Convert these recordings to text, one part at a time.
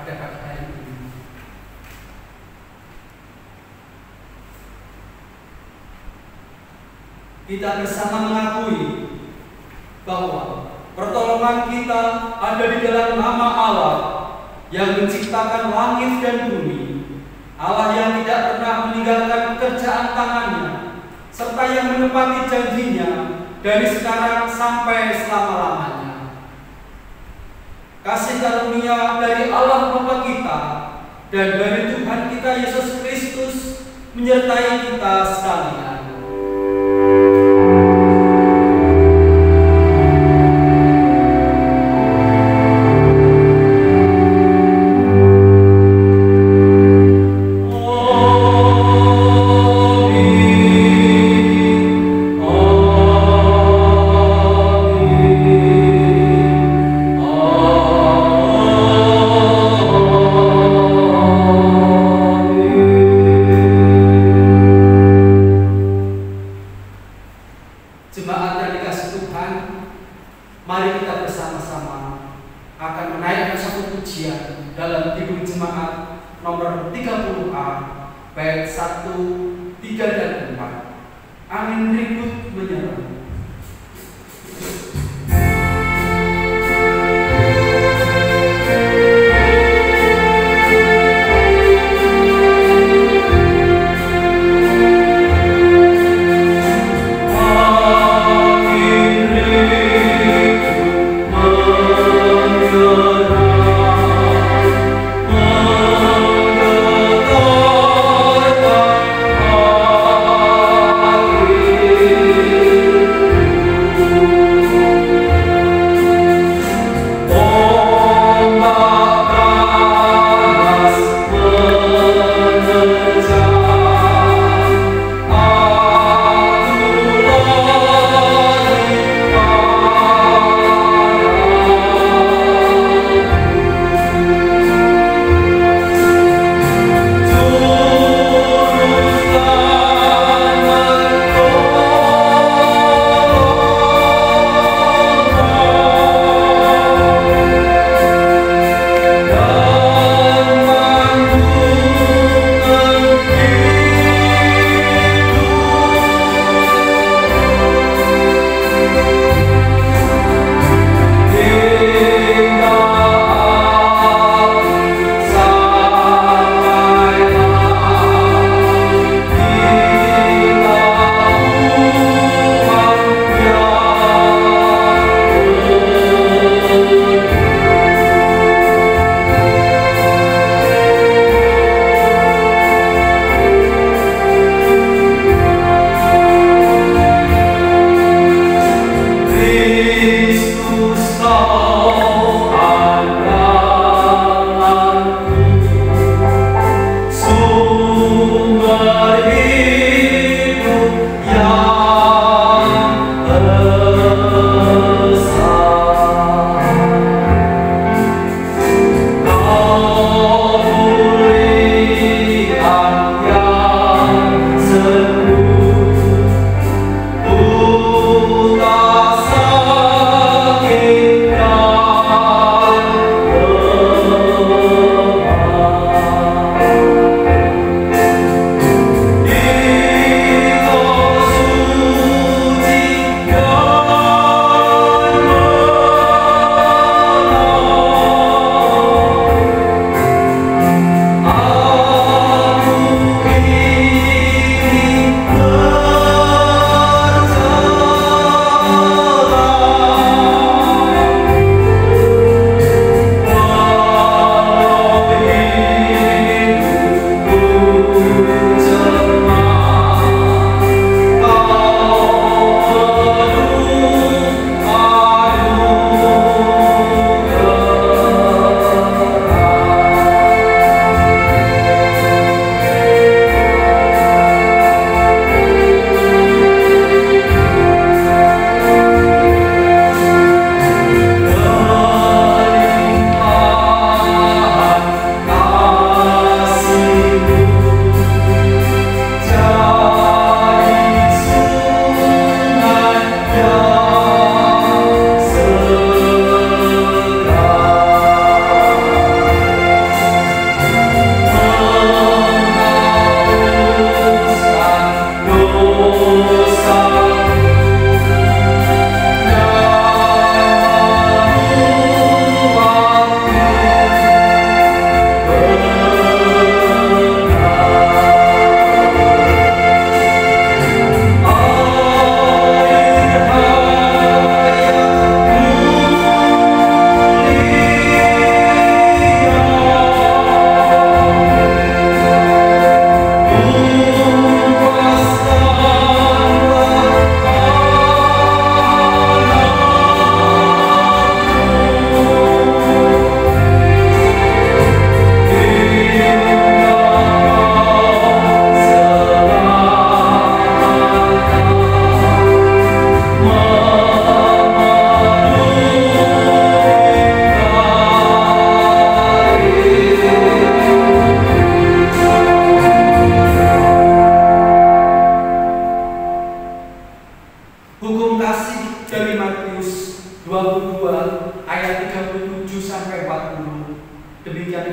pada pagi hari ini. Kita bersama mengakui bahwa pertolongan kita ada di dalam nama Allah yang menciptakan langit dan bumi, Allah yang tidak pernah meninggalkan pekerjaan tangannya, serta yang menepati janjinya dari sekarang sampai selama-lamanya. Kasih karunia dari Allah Bapa kita dan dari Tuhan kita Yesus Kristus menyertai kita sekalian. Jemaat yang dikasih Tuhan, mari kita bersama-sama akan menaikkan satu pujian dalam Kidung Jemaat nomor 30A, bait 1, 3, dan 4. Angin ribut menyerang.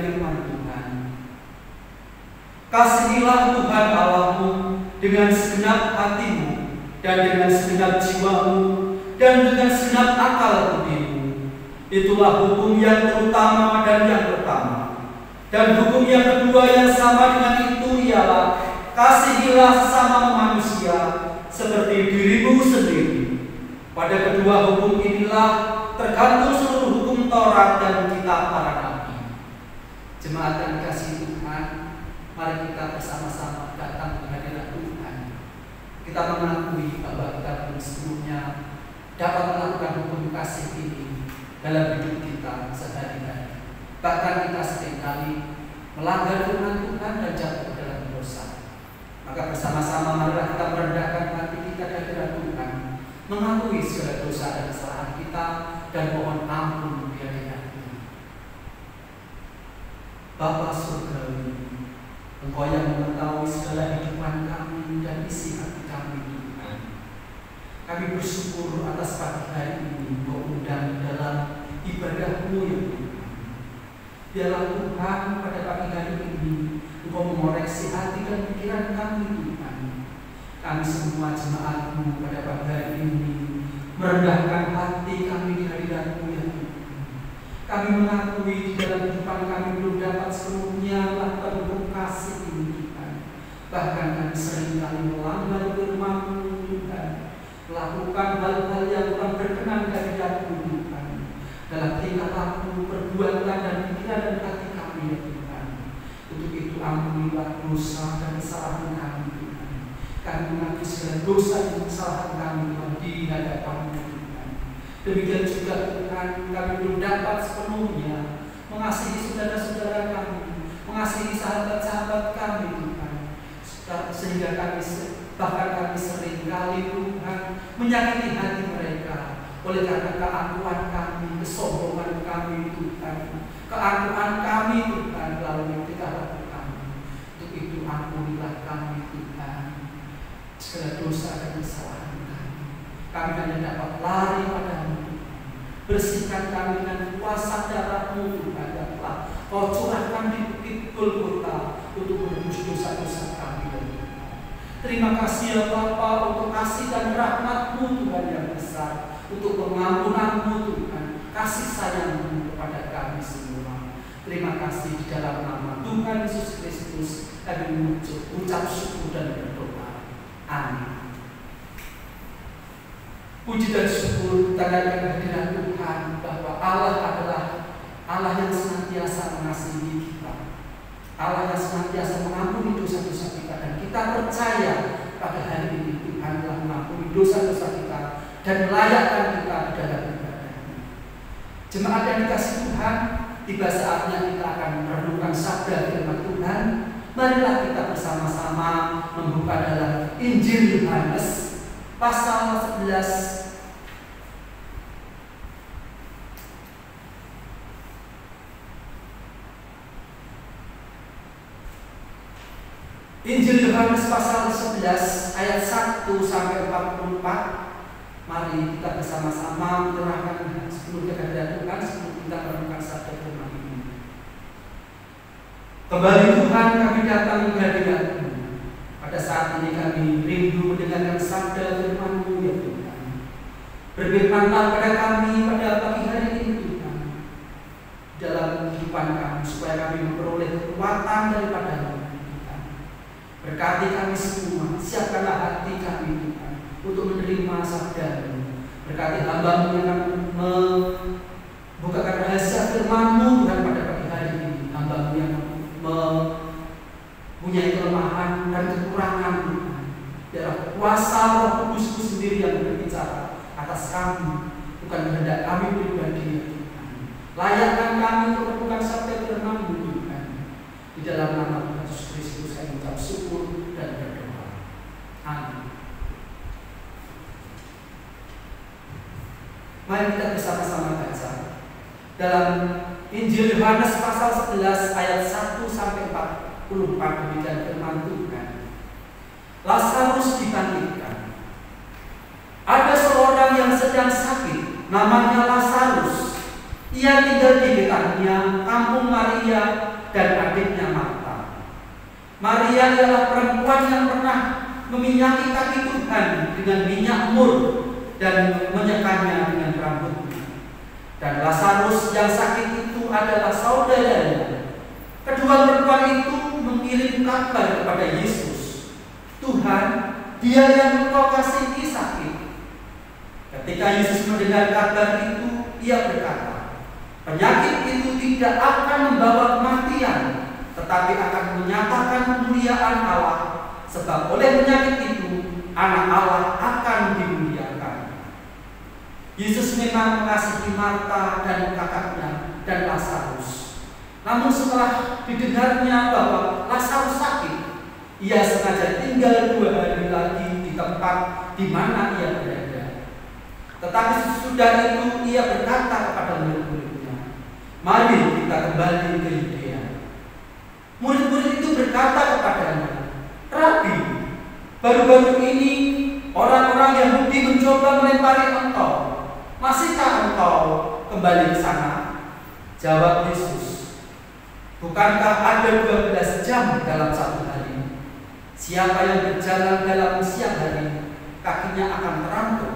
firman Tuhan. Kasihilah Tuhan Allahmu dengan segenap hatimu, dan dengan segenap jiwamu, dan dengan segenap akal budimu. Itulah hukum yang terutama dan yang pertama. Dan hukum yang kedua yang sama dengan itu ialah kasihilah sesama manusia seperti dirimu sendiri. Pada kedua hukum inilah tergantung seluruh hukum Taurat dan kitab para nabi. Jemaat yang dikasihi Tuhan, mari kita bersama-sama datang ke hadirat Tuhan. Kita mengakui bahwa kita belum sepenuhnya dapat melakukan hukum kasih ini dalam hidup kita sehari-hari. Bahkan kita seringkali melanggar firman Tuhan dan jatuh dalam dosa. Maka bersama-sama marilah kita merendahkan hati kita di hadirat Tuhan, mengakui segala dosa dan kesalahan kita, dan mohon ampun di hadirat-Nya. Bapa Surgawi, Engkau yang mengetahui segala hidupan kami dan isi hati kami, Tuhan. Kami bersyukur atas pagi hari ini Engkau undang dalam ibadah-Mu ya Tuhan. Biarlah Tuhan pada pagi hari ini Engkau mengoreksi hati dan pikiran kami, Tuhan. Kami semua jemaat-Mu pada pagi hari ini merendahkan hati kami di hadirat-Mu ya Tuhan. Kami mengakui di dalam kehidupan kami belum dapat sepenuhnya melakukan hukum kasih ini, Tuhan. Bahkan kami seringkali melanggar firman-Mu, Tuhan, melakukan hal-hal yang kurang berkenan di hadirat-Mu, Tuhan, dalam tingkah laku, perbuatan dan pikiran dan hati kami ya Tuhan. Untuk itu ampunilah dosa dan kesalahan kami, Tuhan. Kami mengakui segala dosa dan kesalahan kami, Tuhan, di hadapan-Mu, Tuhan. Demikian juga Tuhan, kami belum dapat sepenuhnya mengasihi saudara-saudara kami, mengasihi sahabat-sahabat kami, Tuhan, sehingga bahkan kami seringkali, Tuhan, menyakiti hati mereka oleh karena keangkuhan kami, kesombongan kami, Tuhan, keangkuhan kami, Tuhan, melalui tingkah laku kami. Untuk itu ampunilah kami, Tuhan, segala dosa dan kesalahan kami. Kami hanya dapat lari padamu, Tuhan. Bersihkan kami dengan kuasa darah-Mu, Tuhan, yang telah Kau curahkan di bukit Golgota untuk menebus dosa-dosa kami, Tuhan. Terima kasih ya Bapa untuk kasih dan rahmat-Mu, Tuhan, yang besar, untuk pengampunan-Mu, Tuhan, kasih sayang-Mu kepada kami semua. Terima kasih di dalam nama Tuhan Yesus Kristus kami mengucap syukur dan berdoa. Amin. Puji dan syukur tanda kehadiran Tuhan bahwa Allah adalah Allah yang senantiasa mengasihi kita, Allah yang senantiasa mengampuni dosa-dosa kita, dan kita percaya pada hari ini Tuhan telah mengampuni dosa-dosa kita dan melayakkan kita di dalam ibadah-Nya. Jemaat yang dikasihi Tuhan, tiba saatnya kita akan merenungkan sabda firman Tuhan. Marilah kita bersama-sama membuka dalam Injil Yohanes pasal 11. Injil Yohanes pasal 11 ayat 1 sampai 44. Mari kita bersama-sama menyerahkan sepenuhnya kehadirat Tuhan sebelum kita merenungkan sabda firman ini. Kembali Tuhan, kami datang ke hadirat-Mu. Pada saat ini kami rindu mendengarkan sabda firman-Mu ya Tuhan. Berfirmanlah pada kami pada pagi hari ini Tuhan, dalam kehidupan kami, supaya kami memperoleh kekuatan daripada-Mu. Berkati kami semua, siapkanlah hati kami Tuhan untuk menerima sabda-Mu. Berkati hamba-Mu yang akan membukakan rahasia firman-Mu Tuhan pada pagi hari ini. Hamba-Mu yang mempunyai kelemahan dan kekurangan Tuhan. Biarlah kuasa Roh Kudus-Mu sendiri yang berbicara atas kami, bukan kehendak kami pribadi Tuhan. Layakkan kami untuk melakukan sabda firman-Mu Tuhan. Di dalam nama Tuhan Yesus Kristus kami mengucap syukur dan berdoa. Amin. Mari kita bersama-sama baca dalam Injil Yohanes pasal 11 ayat 1 sampai 44. Demikian firman Tuhan. Lazarus dibangkitkan. Ada seorang yang sedang sakit, namanya Lazarus. Ia tinggal di Betania, kampung Maria dan adiknya Marta. Maria adalah perempuan yang pernah meminyaki kaki Tuhan dengan minyak mur dan menyekannya dengan rambutnya. Dan Lazarus yang sakit itu adalah saudaranya. Kedua perempuan itu mengirim kabar kepada Yesus, "Tuhan, dia yang engkau kasihi sakit." Ketika Yesus mendengar kabar itu, ia berkata, "Penyakit itu tidak akan membawa kematian, tetapi akan menyatakan kemuliaan Allah, sebab oleh penyakit itu Anak Allah akan dimuliakan." Yesus memang mengasihi Marta dan kakaknya dan Lazarus. Namun setelah didengarnya bahwa Lazarus sakit, ia sengaja tinggal 2 hari lagi di tempat di mana ia berada. Tetapi sesudah itu ia berkata kepada murid-muridnya, "Mari kita kembali ke Yudea." Murid-murid itu berkata kepadanya, "Rabi, baru-baru ini orang-orang Yahudi mencoba melempari engkau. Masihkah engkau kembali ke sana?" Jawab Yesus, "Bukankah ada 12 jam dalam satu hari? Siapa yang berjalan dalam siang hari, kakinya akan terantuk,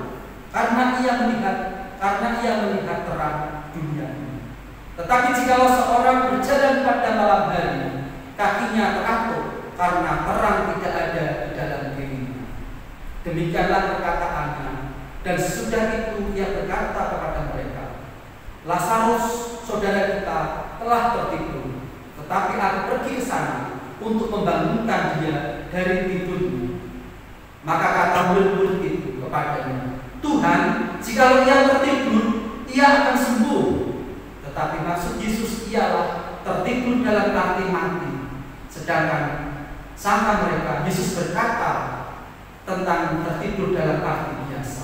karena ia melihat terang dunia. Tetapi jikalau seorang berjalan pada malam hari, kakinya terantuk, karena terang tidak ada di dalam dirinya." Demikianlah perkataannya. Dan sesudah itu ia berkata kepada mereka, "Lazarus, saudara kita, telah tertidur, tetapi aku pergi ke sana untuk membangunkan dia dari tidurnya." Maka kata murid-murid itu kepadanya, "Tuhan, jikalau ia tertidur, ia akan sembuh." Tetapi maksud Yesus ialah tertidur dalam arti mati. Sedangkan sangka mereka Yesus berkata tentang tertidur dalam arti biasa.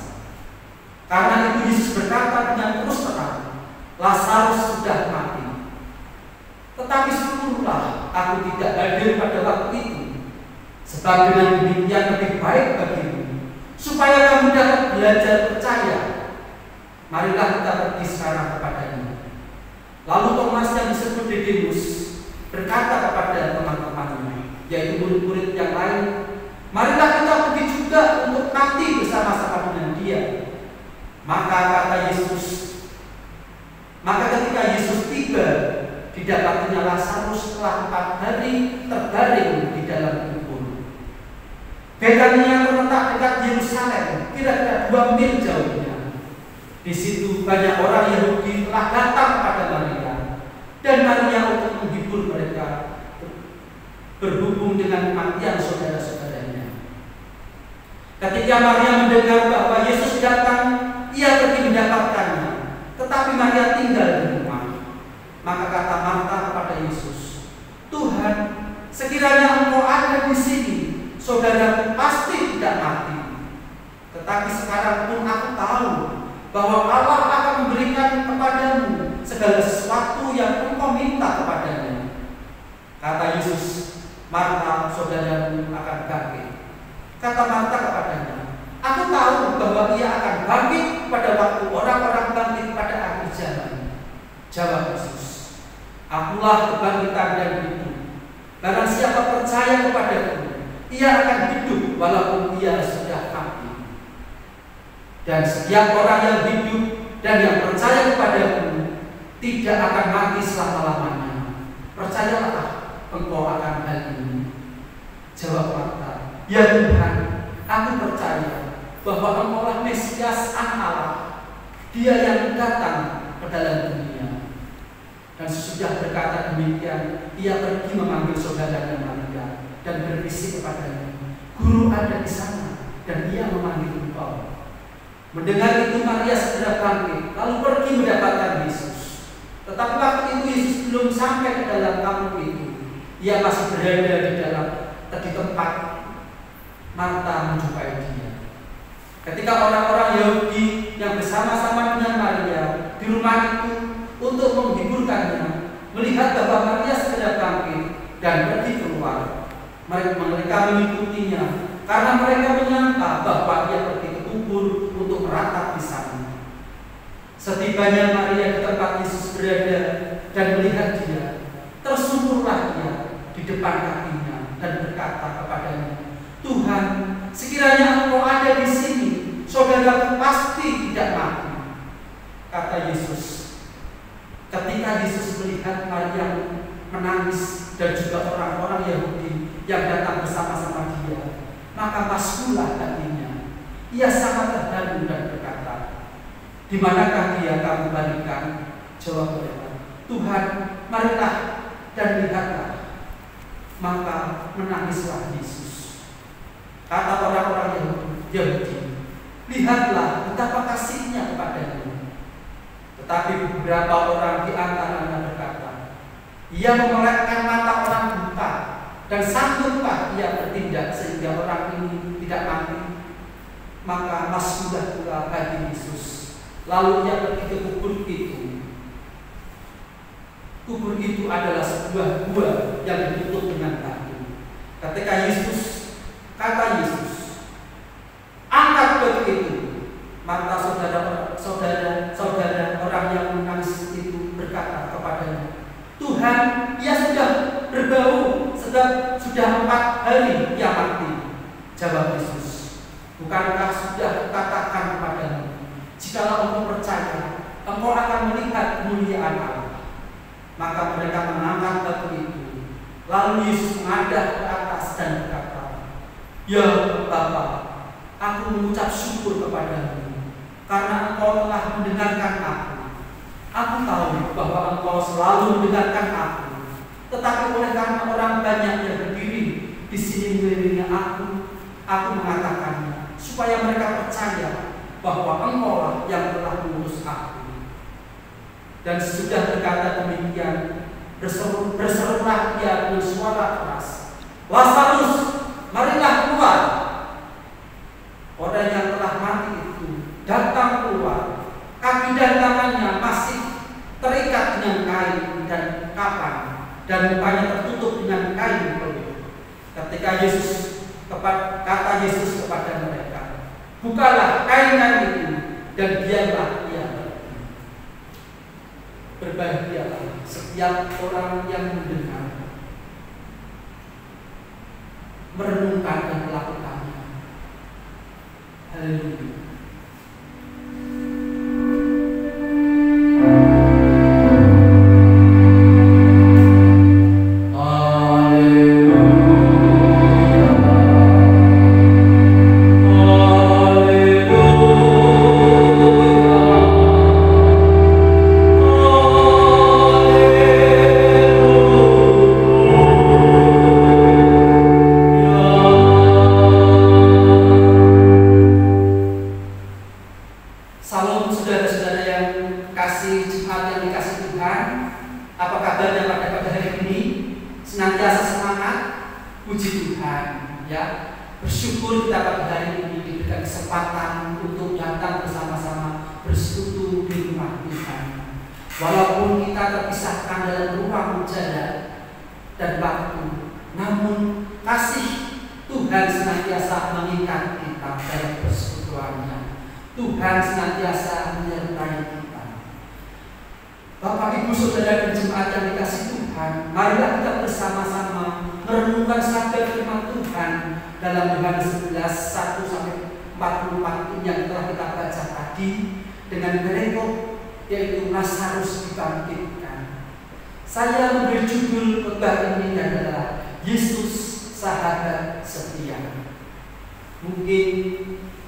Karena itu Yesus berkata dengan terus terang, "Lazarus sudah mati. Tetapi syukurlah aku tidak hadir pada waktu itu, sebab dengan demikian lebih baik bagimu, supaya kamu dapat belajar percaya. Marilah kita pergi sekarang kepadanya." Lalu Thomas yang disebut Didimus berkata kepada teman-temannya, yaitu murid-murid yang lain, "Marilah kita pergi juga untuk mati bersama-sama dengan dia." Maka ketika Yesus tiba, didapatinya Lazarus setelah 4 hari terbaring di dalam kubur. Betania terletak dekat Yerusalem, kira-kira 2 mil jauhnya. Di situ banyak orang Yahudi telah datang kepada Maria, dan Maria untuk menghibur mereka berhubung dengan kematian saudara-saudaranya. Ketika Maria mendengar bahwa Yesus datang, ia pergi mendapatkannya, tetapi Maria tinggal di rumah. Maka kata Marta kepada Yesus, "Tuhan, sekiranya engkau ada di sini, saudaraku pasti tidak mati. Tetapi sekarang pun aku tahu bahwa Allah akan memberikan kepadamu segala sesuatu yang engkau minta kepadanya." Kata Yesus, "Marta, saudaramu akan bangkit." Kata Marta kepadanya, "Aku tahu bahwa ia akan bangkit pada waktu orang-orang bangkit pada akhir zaman." Jawab Yesus, "Akulah kebangkitan dan hidup. Barang siapa percaya kepadaku, ia akan hidup walaupun ia sudah mati. Dan setiap orang yang hidup dan yang percaya kepadaku tidak akan mati selama-lamanya. Percayalah engkau akan hal ini." Jawab Marta, "Ya Tuhan, aku percaya bahwa engkaulah Mesias Anak Allah, Dia yang datang ke dalam dunia." Dan sesudah berkata demikian, ia pergi memanggil saudaranya Maria dan berbisik kepadanya, "Guru ada di sana dan ia memanggil engkau." Mendengar itu Maria segera bangkit, lalu pergi mendapatkan Yesus. Tetapi waktu itu Yesus belum sampai ke dalam kampung itu. Ia masih berada di tempat Marta menjumpai dia. Ketika orang-orang Yahudi yang bersama-sama dengan Maria di rumah itu untuk menghiburkannya, melihat bahwa Maria segera bangkit dan pergi keluar, mereka mengikutinya karena mereka menyangka bahwa ia pergi ke kubur untuk meratap di sana. Setibanya Maria di tempat Yesus berada dan melihat dia, tersungkur di depan kakinya dan berkata kepadanya, "Tuhan, sekiranya Engkau ada di sini, saudaraku pasti tidak mati." Kata Yesus. Ketika Yesus melihat Maria menangis dan juga orang-orang Yahudi yang datang bersama-sama dia, maka maskulah hatinya. Ia sangat terharu dan berkata, "Di manakah dia kamu balikan?" Jawab mereka, "Tuhan, marilah dan lihatlah." Maka menangislah Yesus. Kata orang-orang Yahudi, "Lihatlah betapa kasihnya kepadanya." Tetapi beberapa orang di antaranya berkata, "Ia memelekkan mata orang buta, dan sanggupkah ia bertindak sehingga orang ini tidak mati?" Maka masuklah pula hati Yesus. Lalu ia pergi ke kubur itu. Kubur itu adalah sebuah gua yang ditutup dengan batu. Ketika kata Yesus, "Angkat batu itu." Maka saudara orang yang menangis itu berkata kepadanya, "Tuhan, ia sudah berbau, sudah 4 hari ia mati." Jawab Yesus, "Bukankah sudah kukatakan kepadamu, jikalau engkau percaya, engkau akan melihat kemuliaan Allah?" Maka mereka mengangkat batu itu. Lalu Yesus menghadap ke atas dan berkata, "Ya Bapa, aku mengucap syukur kepadamu, karena Engkau telah mendengarkan aku. Aku tahu bahwa Engkau selalu mendengarkan aku, tetapi oleh karena orang banyak yang berdiri di sini mengelilingi aku mengatakannya, supaya mereka percaya bahwa Engkau yang telah mengurus aku." Dan sesudah berkata demikian, berserulah ia dengan suara keras, "Lazarus, marilah keluar." Orang yang telah mati itu datang keluar. Kaki dan tangannya masih terikat dengan kain dan kapan, dan mukanya tertutup dengan kain peluh. Kata Yesus kepada mereka, "Bukalah kain-kain itu dan biarlah ia pergi." Berbahagialah setiap orang yang mendengar, merenungkan dan melakukannya. Haleluya. Walaupun kita terpisahkan dalam ruang jarak dan waktu, namun kasih Tuhan senantiasa mengikat kita dalam persekutuannya. Tuhan senantiasa menyertai kita. Bapak, Ibu, Saudara dan jemaat yang dikasih Tuhan, marilah kita bersama-sama merenungkan sabda firman Tuhan dalam Yohanes 11:1-44 yang telah kita baca tadi dengan berikut, yaitu Lazarus dibangkitkan. Saya memberi judul khotbah ini adalah Yesus Sahabat Setia. Mungkin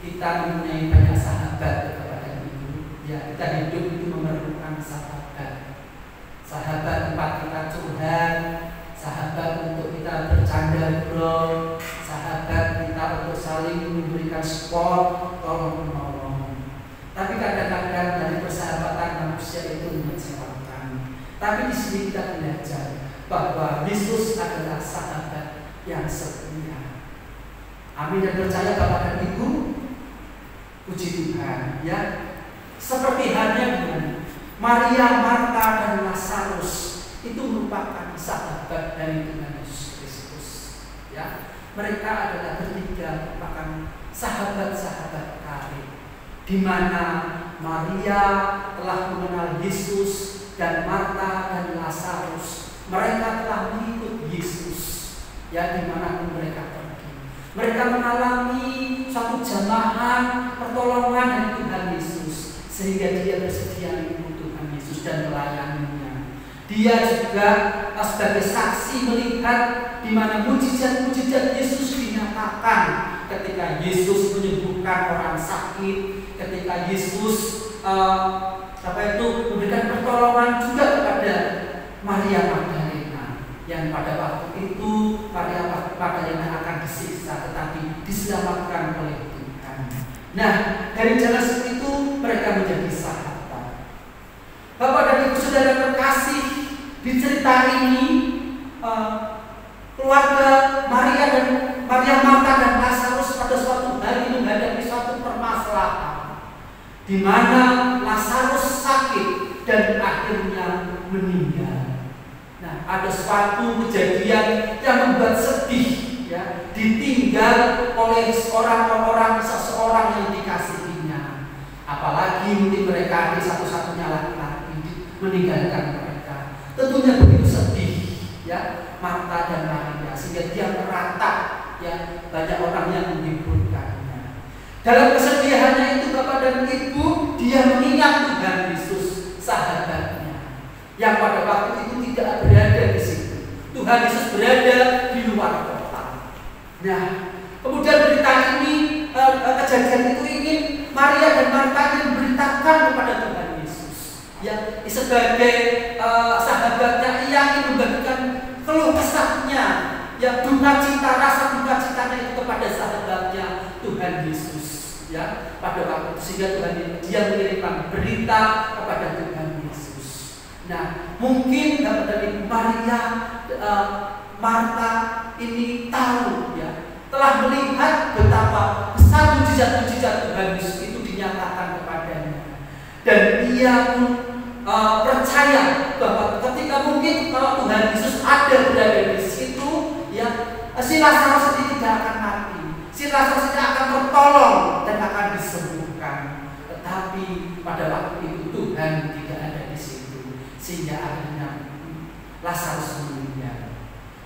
kita mempunyai banyak sahabat kepada Ibu. Ya, kita hidup itu memerlukan sahabat. Sahabat tempat kita curhat, sahabat untuk kita bercanda bro, sahabat kita untuk saling memberikan support, tolong-menolong. Tapi kadang-kadang dari persahabatan manusia itu mengecewakan. Tapi di sini kita belajar bahwa Yesus adalah sahabat yang setia. Amin dan percaya Bapak dan Ibu. Puji Tuhan, ya. Seperti halnya dengan Maria, Marta dan Lazarus, itu merupakan sahabat dari Tuhan Yesus Kristus. Ya, mereka adalah bertiga merupakan sahabat-sahabat karib, di mana Maria telah mengenal Yesus dan Marta dan Lazarus mereka telah mengikut Yesus. mereka mengalami suatu jamahan pertolongan dari Tuhan Yesus, sehingga dia bersedia mengikut Tuhan Yesus dan melayaninya. Dia juga sebagai saksi melihat di mana mujizat-mujizat Yesus dinyatakan ketika Yesus menyembuhkan orang sakit, ketika Yesus memberikan pertolongan juga kepada Maria Magdalena, yang pada waktu itu Maria Magdalena akan disiksa tetapi diselamatkan oleh Tuhan. Nah, dari jalan seperti itu mereka menjadi sahabat. Bapak dan Ibu saudara terkasih, di cerita ini keluarga Maria Marta dan Lazarus pada suatu hari menghadapi suatu permasalahan di mana Lazarus sakit dan akhirnya meninggal. Nah, ada suatu kejadian yang membuat sedih, ya, ditinggal oleh seseorang yang dikasihinya. Apalagi mungkin mereka di satu-satunya laki-laki meninggalkan mereka. Tentunya begitu sedih, ya, Marta dan Maria, sehingga dia meratap, ya, banyak orang yang menghiburkannya. Dalam kesedihannya itu Bapak dan Ibu, dia mengingat Tuhan Yesus, sahabatnya, yang pada waktu itu tidak berada di situ. Tuhan Yesus berada di luar kota. Nah, kemudian berita ini, kejadian itu ingin Maria dan Marta ingin memberitakan kepada Tuhan Yesus. Ya, sebagai sahabatnya, ia ingin membagikan keluh kesahnya, ya, rasa duka citanya itu kepada sahabatnya Tuhan Yesus. Ya, pada waktu itu sehingga dia mengirimkan berita kepada Tuhan Yesus. Nah, mungkin dari Maria, Marta ini tahu, ya, telah melihat betapa besar mujizat-mujizat Tuhan Yesus itu dinyatakan kepadanya, dan ia pun percaya bahwa ketika mungkin kalau Tuhan Yesus berada di situ, ya, si Lazarus ini tidak akan mati. Si Lazarus ini akan tertolong dan akan disembuhkan. Tetapi pada waktu itu Tuhan tidak ada di situ, sehingga akhirnya Lazarus meninggal.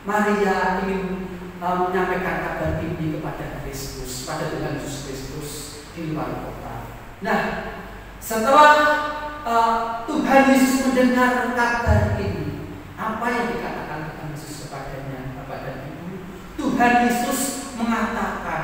Maria ingin menyampaikan kabar ini kepada Kristus, pada Tuhan Yesus Kristus di luar kota. Nah, setelah Tuhan Yesus mendengar kabar ini, apa yang dikatakan Tuhan Yesus kepadanya, Bapak dan Ibu? Tuhan Yesus mengatakan,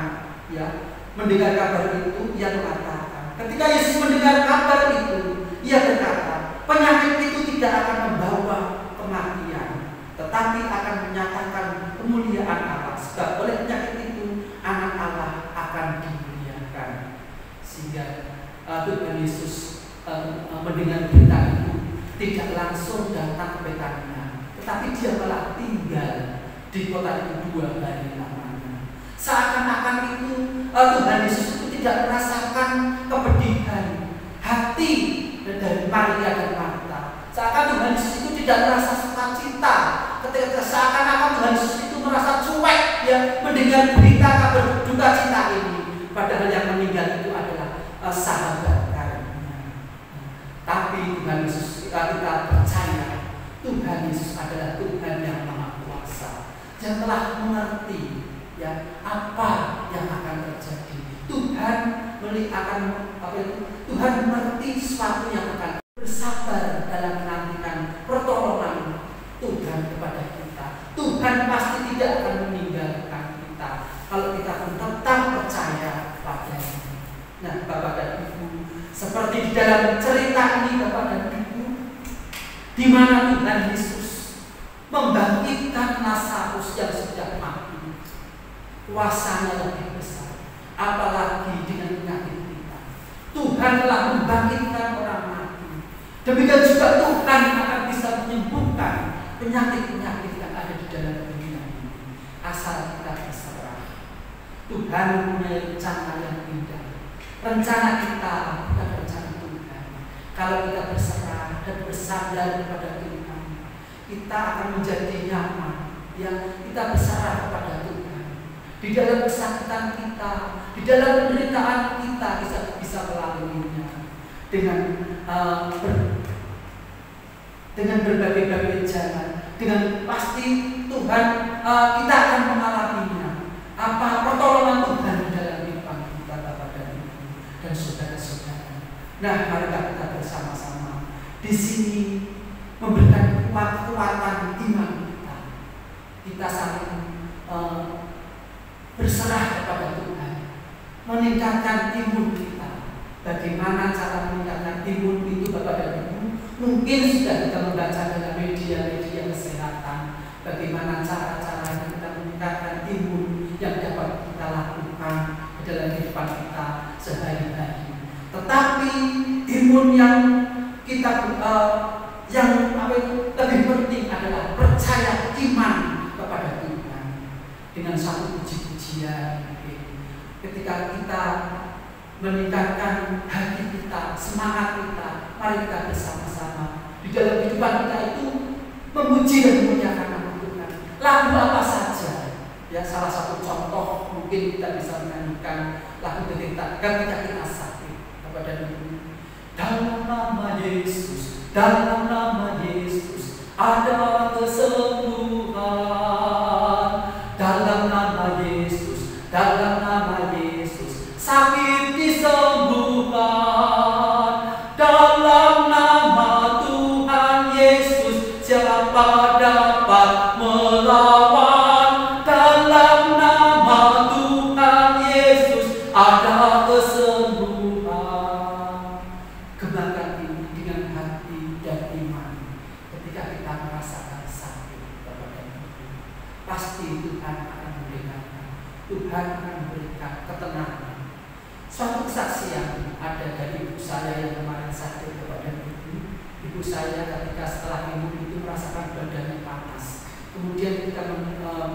ya, mendengar kabar itu, ia mengatakan, ketika Yesus mendengar kabar itu, ia berkata, penyakit itu tidak akan membawa kematian, tetapi akan menyatakan kemuliaan Allah. Sebab oleh penyakit itu anak Allah akan dimuliakan. Sehingga Tuhan Yesus mendengar berita itu tidak langsung datang ke Betania, tetapi dia malah tinggal di kota itu 2 hari lamanya. Seakan-akan itu Tuhan Yesus itu tidak merasakan kepedihan hati dari Maria dan Marta. Seakan Tuhan Yesus itu tidak merasa sukacita, ketika seakan-akan Tuhan Yesus itu merasa cuek, ya, mendengar berita kabar duka cita ini. Padahal yang meninggal itu adalah sahabat karibnya. Tapi Tuhan Yesus, kita percaya Tuhan Yesus adalah Tuhan yang Maha Kuasa, yang telah mengerti, ya, apa yang akan terjadi. Tuhan mengerti sesuatu yang akan bersabar dalam menantikan pertolongan Tuhan kepada kita. Tuhan pasti tidak akan meninggalkan kita kalau kita pun tetap percaya padanya. Nah, Bapak dan Ibu, seperti di dalam cerita ini, Bapak dan Ibu, di mana Tuhan Yesus membangkitkan Lazarus yang sudah mati, kuasanya lebih besar. Apalagi dengan penyakit kita, Tuhan telah membangkitkan orang mati. Demikian juga Tuhan akan bisa menyembuhkan penyakit-penyakit yang ada di dalam dunia ini, asal kita berserah. Tuhan mempunyai rencana yang indah. Rencana kita bukan rencana Tuhan. Kalau kita berserah dan bersandar kepada Tuhan, kita akan menjadi nyaman. Ya, kita berserah kepada Tuhan. Di dalam kesakitan kita, di dalam penderitaan kita bisa melaluinya dengan berbagai-bagai jalan. Dengan pasti Tuhan, kita akan mengalaminya. Apa pertolongan Nah, mari kita bersama-sama di sini memberikan kekuatan iman kita. Kita saling berserah kepada Tuhan, meningkatkan imun kita. Bagaimana cara meningkatkan imun itu, Bapak dan Ibu? Mungkin sudah kita membaca dalam media-media kesehatan. Bagaimana cara-cara kita meningkatkan imun yang dapat kita lakukan dalam kehidupan kita sehari-hari. Tetapi imun yang kita lebih penting adalah percaya iman kepada Tuhan dengan satu puji-pujian. Ketika kita meningkatkan hati kita, semangat kita, mari kita bersama-sama di dalam kehidupan kita itu memuji dan memuliakan nama Tuhan. Lagu apa saja, ya salah satu contoh mungkin kita bisa menyanyikan lagu ketika kita sakit kepada Ibu. Dalam nama Yesus, dalam nama Yesus ada kesembuhan. Dalam nama Yesus, dalam nama Yesus sakit disembuhkan. Dalam nama Tuhan Yesus siapa dapat melawan? Dalam nama Tuhan Yesus ada kesembuhan. Kembangkan ini dengan hati dan iman. Ketika kita merasakan sakit kepada Tuhan, pasti Tuhan akan memberikan, Tuhan akan memberikan ketenangan. Suatu kesaksian ada dari ibu saya yang kemarin sakit kepada Ibu. Ibu saya ketika setelah minum itu merasakan badannya panas. Kemudian ketika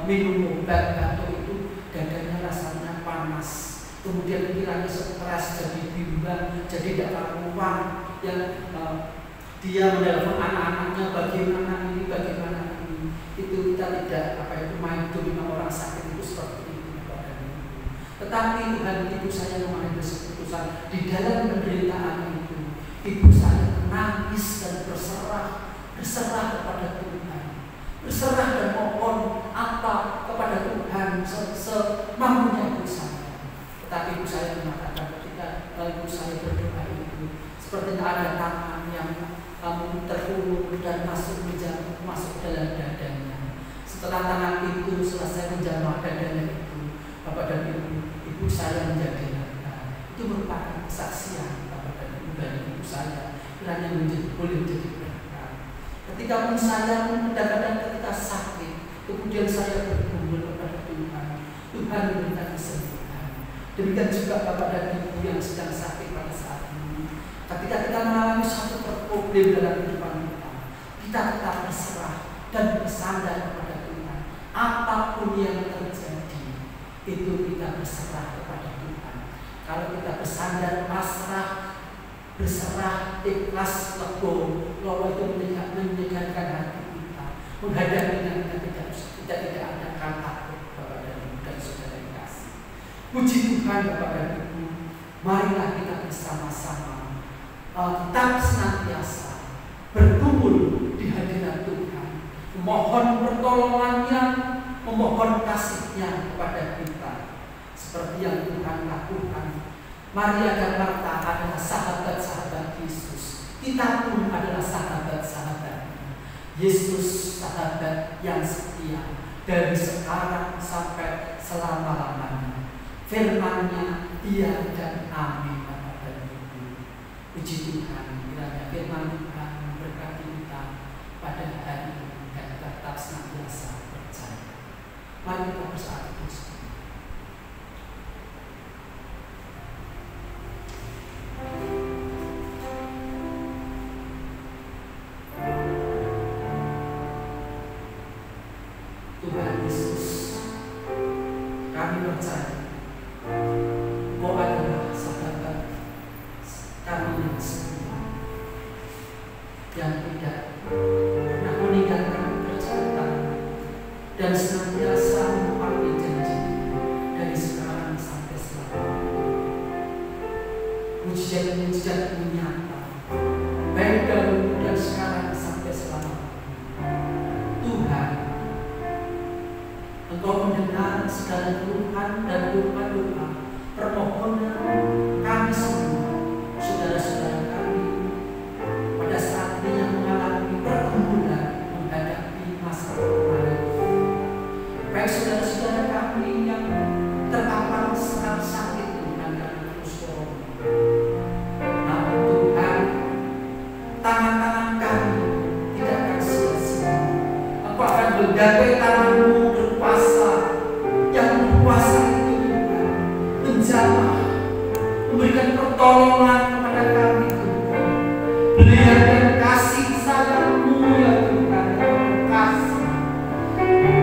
minum obat batuk itu dadanya rasanya panas. Kemudian pikirannya stres, jadi bimbang, jadi tidak karuan. Yang dia menelpon anak-anaknya, bagaimana ini. Itu kita tidak main domino orang sakit itu seperti itu. Tetapi Tuhan, ibu saya kemarin berkeputusan di dalam penderitaan itu, ibu saya menangis dan berserah kepada Tuhan, berserah dan mohon apa kepada Tuhan semampunya ibu saya. Tetapi ibu saya mengatakan ketika ibu saya berdoa itu, seperti ada tangan yang terulur dan masuk dalam dadanya. Setelah tangan itu selesai menjamah dadanya itu, Bapak dan Ibu saya menjadi lega. Itu merupakan kesaksian Bapak dan Ibu dari ibu saya. Kiranya boleh menjadi berkat. Ketika pun saya kadang-kadang ketika sakit, kemudian saya berkumpul kepada Tuhan, Tuhan memberikan kesembuhan. Demikian juga Bapak dan Ibu yang sedang sakit pada saat ini. Ketika kita mengalami satu problem dalam kehidupan kita tetap berserah dan bersandar kepada Tuhan. Apapun yang terjadi, itu kita berserah kepada Tuhan. Kalau kita bersandar, pasrah, berserah, ikhlas, legowo, itu menyegarkan hati kita. Menghadapinya kita tidak ada takut Bapak dan Ibu dan saudara yang kasih. Puji Tuhan Bapak dan Ibu. Marilah kita bersama-sama tetap senantiasa berkumpul di hadirat Tuhan, memohon pertolongannya, memohon kasih-Nya kepada kita seperti yang Tuhan lakukan. Maria dan Marta adalah sahabat-sahabat Yesus. Kita pun adalah sahabat-sahabatnya. Yesus sahabat yang setia dari sekarang sampai selama-lamanya. Firman-Nya iya dan amin. Bapak dan Ibu, puji Tuhan, kiranya firman Tuhan memberkati kita pada hari ini dan tetap senantiasa percaya. Mari kita bersatu. Tuhan Yesus, kami percaya Engkau adalah sahabat kami yang setia, yang tidak pernah meninggalkan percayaan dan senantiasa menepati janji dari sekarang sampai selamanya. Mujizat-mujizat nyata, baik dahulu dan sekarang sampai selamanya. Tuhan, Engkau mendengar segala keluhan dan doa-doa permohonan kami semua, saudara-saudara Biarkan tangan-Mu berkuasa, yang berkuasa itu Tuhan menjamah, memberikan pertolongan kepada kami Tuhan. Berikan kasih sayang-Mu ya Tuhan, yang kasih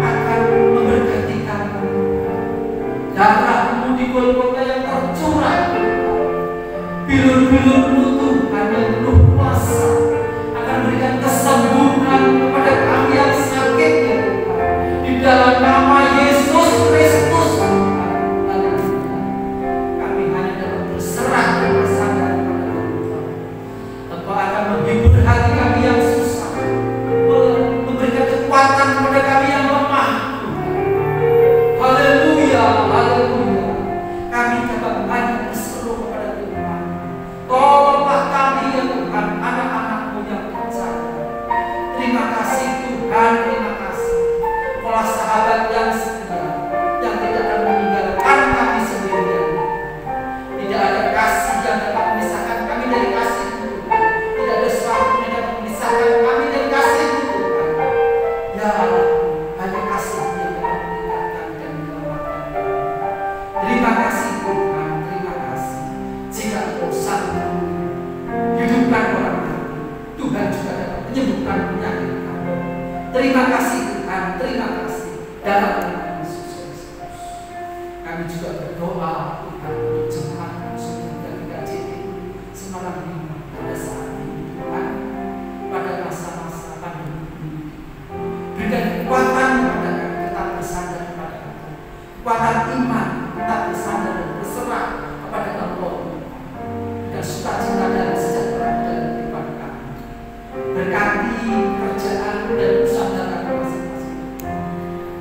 akan memberkati kami. Darah-Mu di Golgota yang tercurah, bilur-bilur-Mu Tuhan yang penuh kuasa akan berikan kesembuhan kepada kami yang sakit ya Tuhan. Di dalam nama Yesus Kristus Tuhan. Haleluya. Kami hanya dapat berserah dan bersandar kepada Tuhan. Engkau akan menghibur hati kami yang susah, memberikan kekuatan kepada kami yang lemah. Haleluya, haleluya. Kami dapat hanya berseru kepada Tuhan. Tolonglah kami ya Tuhan, anak-anak-Mu yang percaya. Terima kasih Tuhan, terima kasih. Kaulah sahabat yang setia, yang tidak akan meninggalkan kami sendirian. Tidak ada kasih yang dapat memisahkan kami dari kasih Tuhan. Tidak ada sesuatu yang dapat memisahkan kami dari kasih Tuhan. Ya Allah, hanya kasih yang dapat meninggalkan dan menyelamatkan kami. Terima kasih Tuhan, terima kasih. Jika Engkau sanggup hidupkan orang mati, Tuhan juga dapat menyembuhkan penyakit kami. Terima kasih Tuhan, terima kasih. Dalam nama Yesus Kristus, kami juga berdoa Tuhan untuk jemaat Konsumsi dan GKJT Semarang 5 pada saat ini Tuhan, pada masa-masa pandemi ini. Berikan kekuatan kepada kami tetap bersandar kepada Engkau, kekuatan iman tetap bersandar dan berserah kepada Engkau, dan sukacita dan sejahtera dalam kehidupan kami. Berkati kerjaan dan usaha kami masing-masing.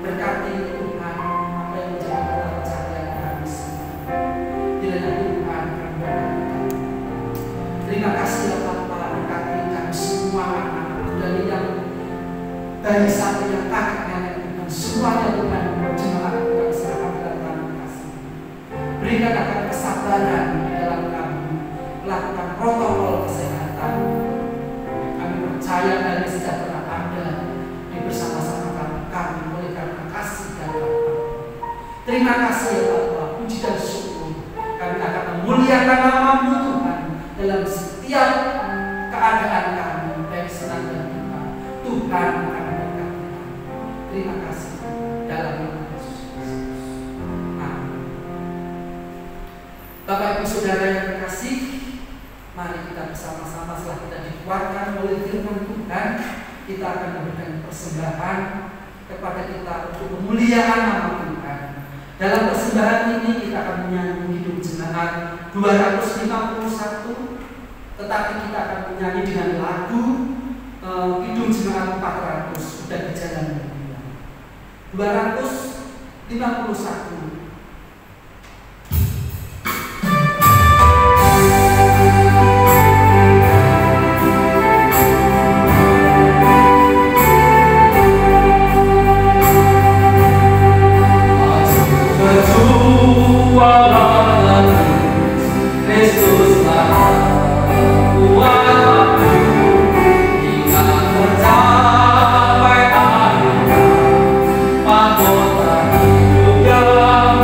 Berkati Tuhan apa yang menjadi mata pencaharian kami semua. Kiranya Tuhan kami berkati. Terima kasih ya Bapa, berkati kami semua anak-anak dari yang dari sampai yang kakek nenek Tuhan, semuanya Tuhan jemaat Tuhan serahkan dalam tangan kasih. Berikan akan kesabaran di dalam kami melakukan protokol kesehatan. Kami percaya dari sejahtera ada di bersama-sama kami oleh karena kasih dan rahmat. Terima kasih ya Bapa, puji dan syukur. Kami akan memuliakan nama-Mu Tuhan dalam setiap keadaan kami, baik senang dan duka. Tuhan akan memberkati kami. Terima kasih dalam nama Yesus Kristus. Amin. Bapak Ibu Saudara yang terkasih, mari kita bersama-sama setelah kita dikuatkan oleh firman Tuhan, kita akan memberikan persembahan kepada kita untuk pemuliaan nama Tuhan. Dalam persembahan ini kita akan menyanyi hidup jemaat 251, tetapi kita akan menyanyi dengan lagu hidup jemaat 400 sudah di jalan dunia. 251. Tercapai akhirnya, mahkota hidup yang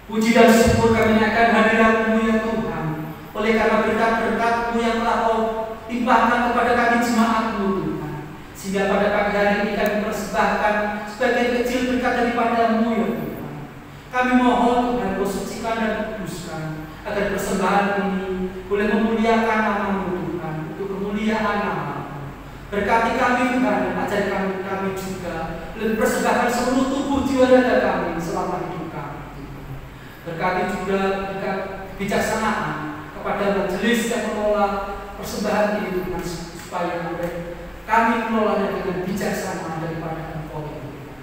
Puji dan syukur kami naikkan hadirat-Mu ya Tuhan. Oleh karena berkat-berkat-Mu yang telah Kau timpahkan kepada kami jemaat-Mu Tuhan. Sehingga pada pagi hari ini kami persembahkan sebagian kecil berkat daripada-Mu ya Tuhan. Kami mohon Tuhan Kau sucikan dan kuduskan agar persembahan ini boleh memuliakan nama-Mu Tuhan, untuk kemuliaan nama-Mu. Berkati kami Tuhan dan ajari kami juga dan persembahkan seluruh tubuh jiwa raga kami selama hidup kami. Berkati juga berkat kebijaksanaan kepada majelis yang mengelola persembahan ini Tuhan, supaya kami mengelolanya dengan bijaksana daripada Engkau ya Tuhan.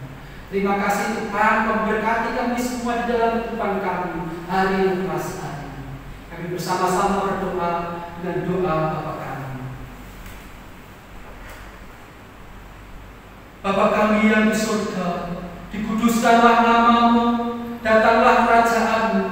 Terima kasih Tuhan, memberkati kami semua di dalam kehidupan kami hari ini hari. Kami bersama-sama berdoa dengan doa Bapa kami. Bapa kami yang di surga, dikuduskanlah nama-Mu, datanglah kerajaan-Mu,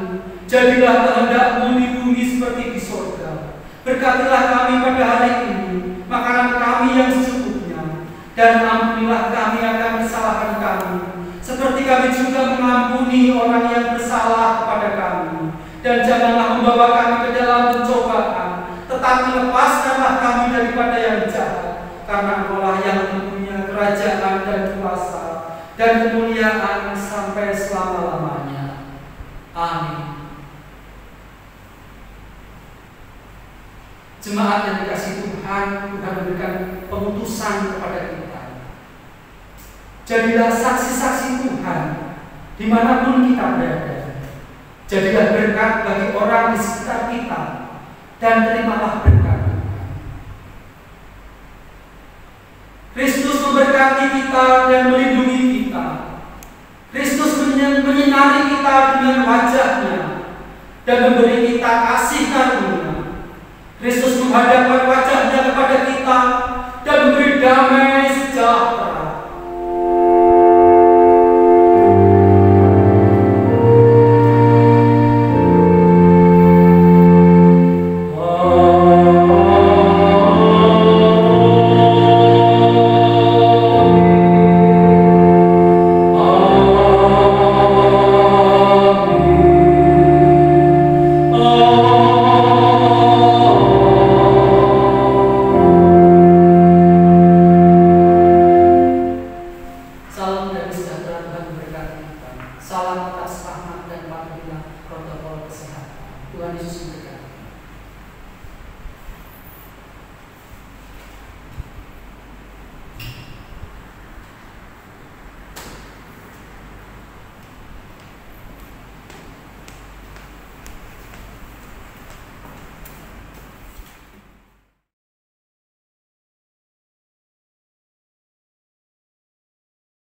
jadilah kehendak-Mu di bumi seperti di surga. Berkatilah kami pada hari ini makanan kami yang secukupnya, dan ampunilah kami akan kesalahan kami, seperti kami juga mengampuni orang yang bersalah kepada kami. Dan janganlah membawa kami ke dalam pencobaan, tetapi lepaskanlah kami daripada yang jahat, karena Engkau-lah yang mempunyai kerajaan dan kuasa dan kemuliaan sampai selama-lamanya. Amin. Jemaat yang dikasihi Tuhan, Tuhan memberikan pengutusan kepada kita. Jadilah saksi-saksi Tuhan dimanapun kita berada. Jadilah berkat bagi orang di sekitar kita, dan terimalah berkat Tuhan. Kristus memberkati kita dan melindungi kita. Kristus menyinari kita dengan wajah-Nya dan memberi kita kasih karunia. Kristus menghadapkan wajah